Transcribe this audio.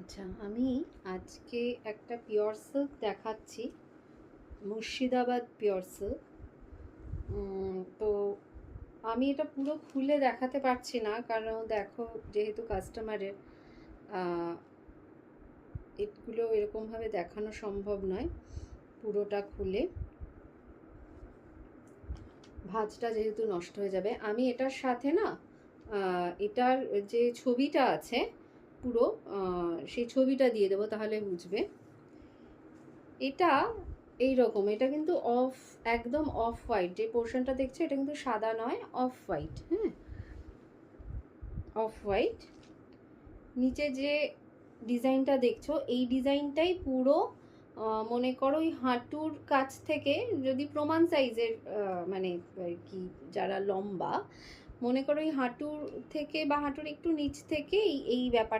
আচ্ছা, আমি আজকে একটা পিওর সিল্ক দেখাচ্ছি, মুর্শিদাবাদ পিওর সিল্ক। তো আমি এটা পুরো খুলে দেখাতে পারছি না, কারণ দেখো যেহেতু কাস্টমারের এগুলো এরকমভাবে দেখানো সম্ভব নয় পুরোটা খুলে, ভাঁজটা যেহেতু নষ্ট হয়ে যাবে। আমি এটার সাথে না এটার যে ছবিটা আছে পুরো সেই ছবিটা দিয়ে দেবো, তাহলে বুঝবে। এটা এইরকম, এটা কিন্তু একদম অফ হোয়াইট, যে পোর্শনটা দেখছো এটা কিন্তু সাদা নয়, অফ হোয়াইট। হ্যাঁ, অফ হোয়াইট। নিচে যে ডিজাইনটা দেখছো এই ডিজাইনটাই পুরো মনে করো ওই হাঁটুর কাছ থেকে, যদি প্রমাণ সাইজের মানে কি যারা লম্বা, মনে করো ওই হাঁটুর থেকে বা হাঁটুর একটু নিচ থেকে এই ব্যাপারটা